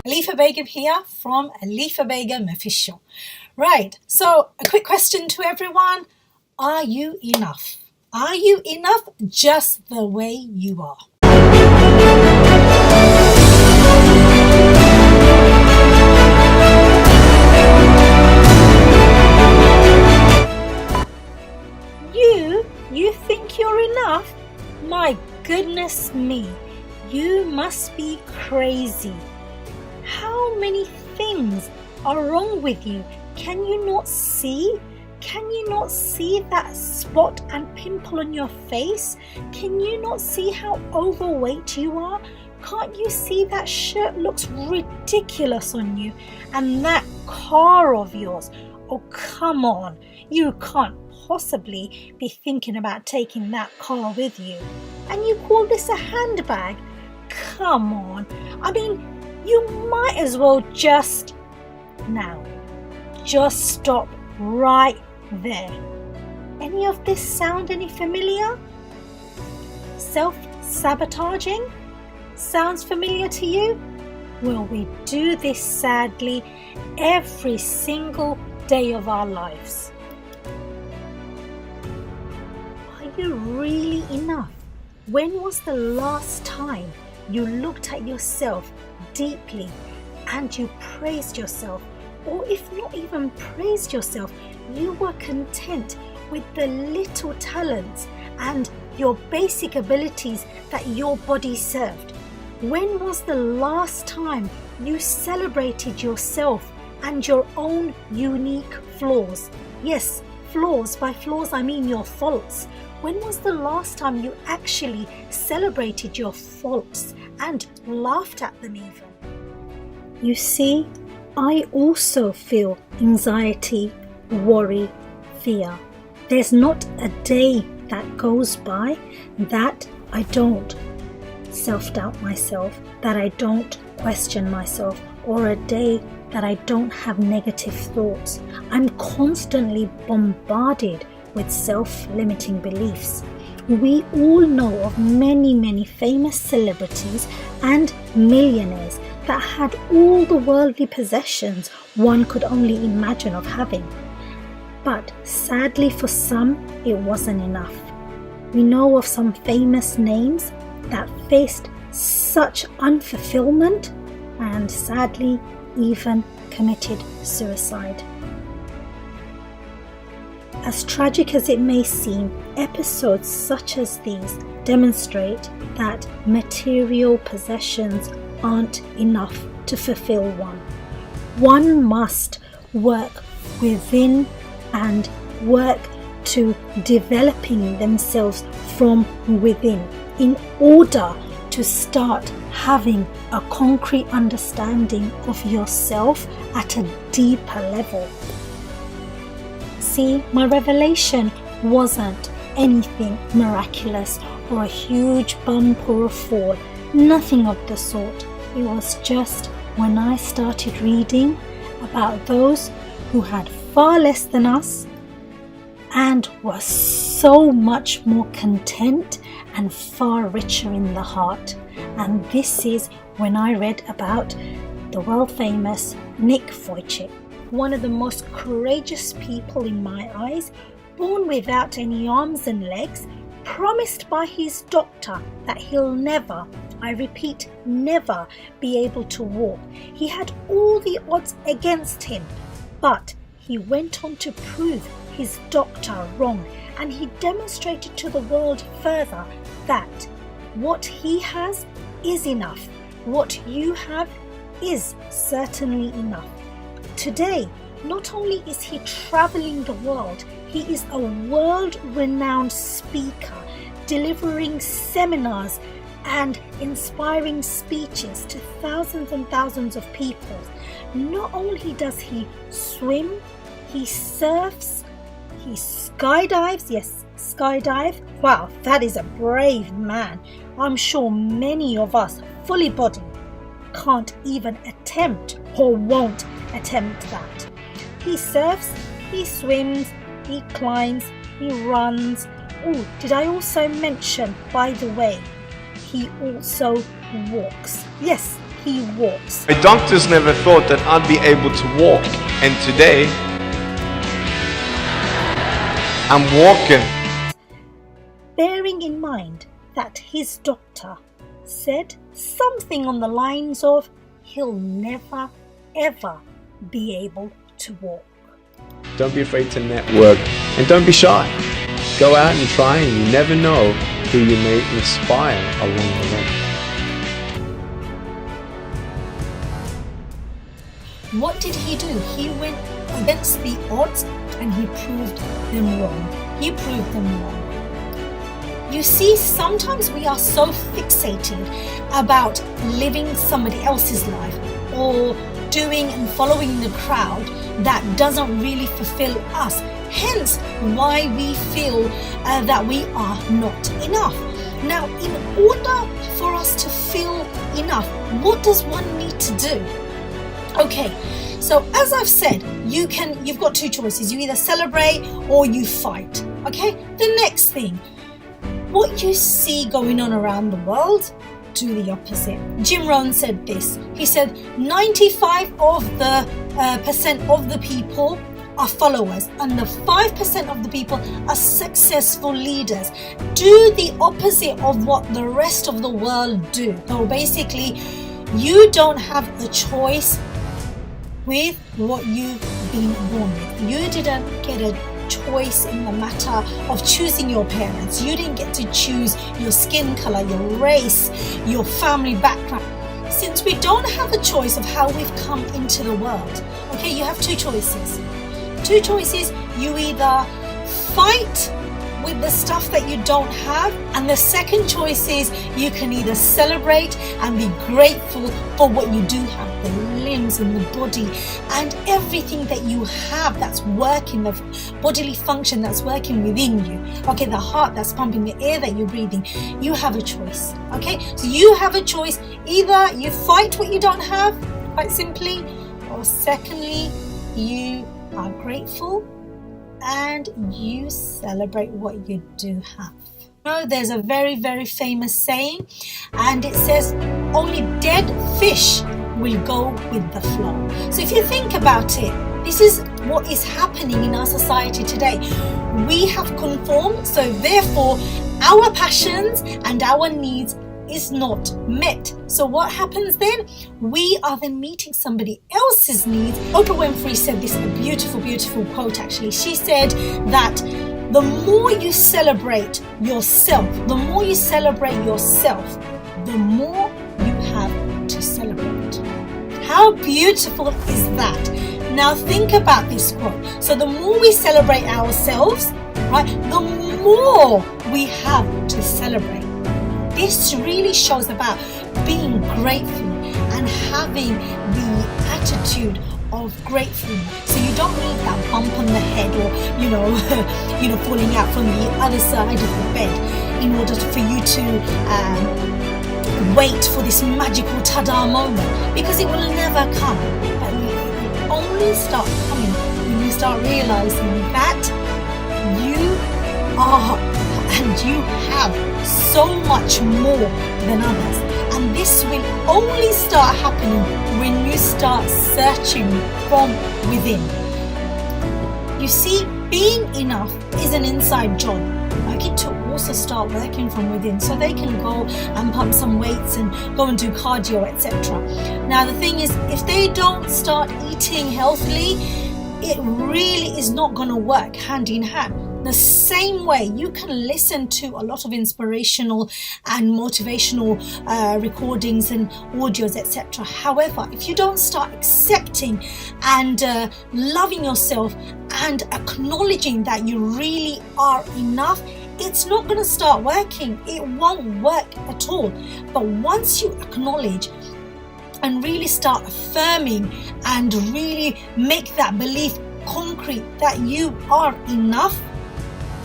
Alifa Begum here from Alifa Begum Official. Right, so a quick question to everyone. Are you enough? Are you enough just the way you are? You think you're enough? My goodness me, you must be crazy. How many things are wrong with you? Can you not see? Can you not see that spot and pimple on your face? Can you not see how overweight you are? Can't you see that shirt looks ridiculous on you? And that car of yours? Oh, come on. You can't possibly be thinking about taking that car with you. And you call this a handbag? Come on. I mean, you might as well just stop right there. Any of this sound any familiar? Self-sabotaging? Sounds familiar to you? Well, we do this sadly every single day of our lives. Are you really enough? When was the last time you looked at yourself deeply and you praised yourself? Or if not even praised yourself, you were content with the little talents and your basic abilities that your body served? When was the last time you celebrated yourself and your own unique flaws? Yes, flaws. By flaws, I mean your faults. When was the last time you actually celebrated your faults and laughed at them even? You see, I also feel anxiety, worry, fear. There's not a day that goes by that I don't self-doubt myself, that I don't question myself, or a day that I don't have negative thoughts. I'm constantly bombarded with self-limiting beliefs. We all know of many famous celebrities and millionaires that had all the worldly possessions one could only imagine of having. But sadly for some, it wasn't enough. We know of some famous names that faced such unfulfillment and sadly even committed suicide. As tragic as it may seem, episodes such as these demonstrate that material possessions aren't enough to fulfill one. One must work within and work to developing themselves from within in order to start having a concrete understanding of yourself at a deeper level. See, my revelation wasn't anything miraculous or a huge bump or a fall. Nothing of the sort. It was just when I started reading about those who had far less than us and were so much more content and far richer in the heart. And this is when I read about the world famous Nick Vujicic, one of the most courageous people in my eyes, born without any arms and legs, promised by his doctor that he'll never, I repeat, never be able to walk. He had all the odds against him, but he went on to prove his doctor wrong, and he demonstrated to the world further that what he has is enough. What you have is certainly enough. Today, not only is he traveling the world, he is a world-renowned speaker, delivering seminars and inspiring speeches to thousands and thousands of people. Not only does he swim, he surfs, he skydives, yes, skydive. Wow, that is a brave man. I'm sure many of us, fully bodied, can't even attempt or won't attempt that. He surfs, he swims, he climbs, he runs. Oh, did I also mention, by the way, he also walks. Yes, he walks. My doctors never thought that I'd be able to walk, and today I'm walking. Bearing in mind that his doctor said something on the lines of, he'll never ever be able to walk. Don't be afraid to network, and don't be shy. Go out and try, and you never know who you may inspire along the way. What did he do? He went against the odds and he proved them wrong. He proved them wrong. You see, sometimes we are so fixated about living somebody else's life or doing and following the crowd that doesn't really fulfill us. Hence why we feel that we are not enough. Now, in order for us to feel enough, what does one need to do? Okay, so as I've said, you've got two choices. You either celebrate or you fight. Okay, the next thing, what you see going on around the world, do the opposite. Jim Rohn said this. He said 95% of the people are followers and the 5% of the people are successful leaders. Do the opposite of what the rest of the world do. So basically, you don't have a choice with what you've been born with. You didn't get a choice in the matter of choosing your parents. You didn't get to choose your skin color, your race, your family background. Since we don't have a choice of how we've come into the world, okay, you have two choices. You either fight with the stuff that you don't have, and the second choice is you can either celebrate and be grateful for what you do have, the limbs and the body and everything that you have that's working, the bodily function that's working within you, okay, the heart that's pumping, the air that you're breathing. You have a choice. Okay, so you have a choice. Either you fight what you don't have, quite simply, or secondly, you are grateful and you celebrate what you do have. There's a very, very famous saying, and it says, only dead fish will go with the flow. So if you think about it, this is what is happening in our society today. We have conformed, so therefore our passions and our needs is not met. So what happens then? We are then meeting somebody else's needs. Oprah Winfrey said this, a beautiful, beautiful quote actually. She said that the more you celebrate yourself, the more you have to celebrate. How beautiful is that? Now think about this quote. So the more we celebrate ourselves, right, the more we have to celebrate. This really shows about being grateful and having the attitude of gratefulness. So you don't need that bump on the head or falling out from the other side of the bed in order for you to wait for this magical ta-da moment, because it will never come. But it will only start coming when you start realizing that you are and you have so much more than others. And this will only start happening when you start searching from within. You see, being enough is an inside job. I get to also start working from within, so they can go and pump some weights and go and do cardio, etc. Now the thing is, if they don't start eating healthily, it really is not going to work hand in hand. The same way, you can listen to a lot of inspirational and motivational recordings and audios, etc. However, if you don't start accepting and loving yourself and acknowledging that you really are enough, it's not going to start working. It won't work at all. But once you acknowledge and really start affirming and really make that belief concrete that you are enough,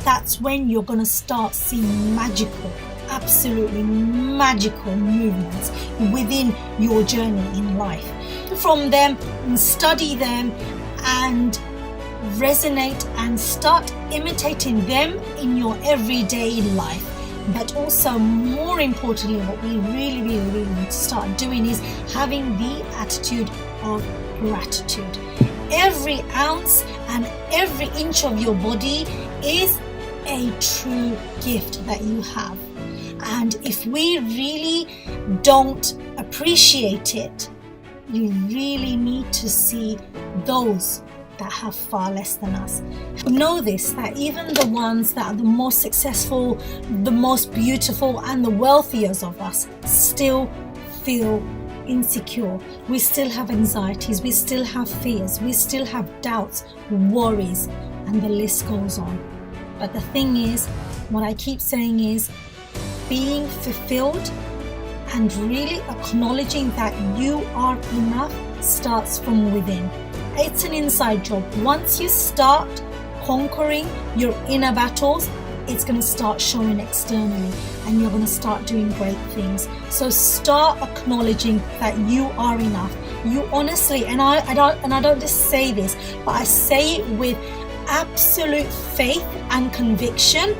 that's when you're going to start seeing magical, absolutely magical movements within your journey in life. From them, and study them and resonate and start imitating them in your everyday life. But also, more importantly, what we really need to start doing is having the attitude of gratitude. Every ounce and every inch of your body is a true gift that you have. And if we really don't appreciate it, you really need to see those that have far less than us. Know this, that even the ones that are the most successful, the most beautiful, and the wealthiest of us still feel insecure. We still have anxieties, we still have fears, we still have doubts, worries, and the list goes on. But the thing is, what I keep saying is, being fulfilled and really acknowledging that you are enough starts from within. It's an inside job. Once you start conquering your inner battles, it's going to start showing externally, and you're going to start doing great things. So start acknowledging that you are enough. You honestly, and I don't just say this, but I say it with absolute faith and conviction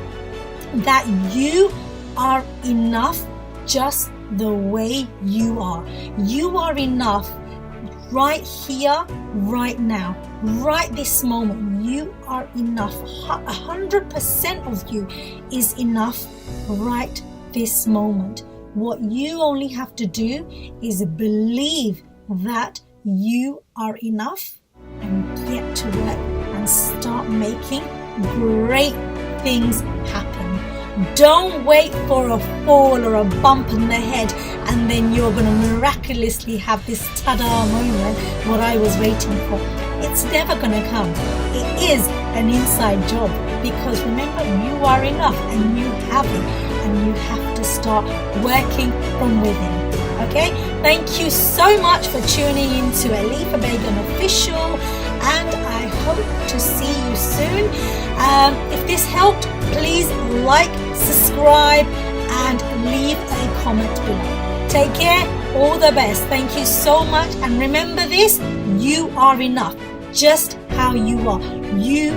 that you are enough just the way you are. You are enough right here, right now, right this moment. You are enough. 100% of you is enough right this moment. What you only have to do is believe that you are enough and get to work and start making great things happen. Don't wait for a fall or a bump in the head and then you're going to miraculously have this ta-da moment, what I was waiting for. It's never going to come. It is an inside job, because remember, you are enough and you have it, and you have to start working from within. Okay? Thank you so much for tuning in to Alifa Begum Official, and I hope to see you soon. If this helped, please like, subscribe, and leave a comment below. Take care, all the best. Thank you so much, and remember this, you are enough, just how you are. You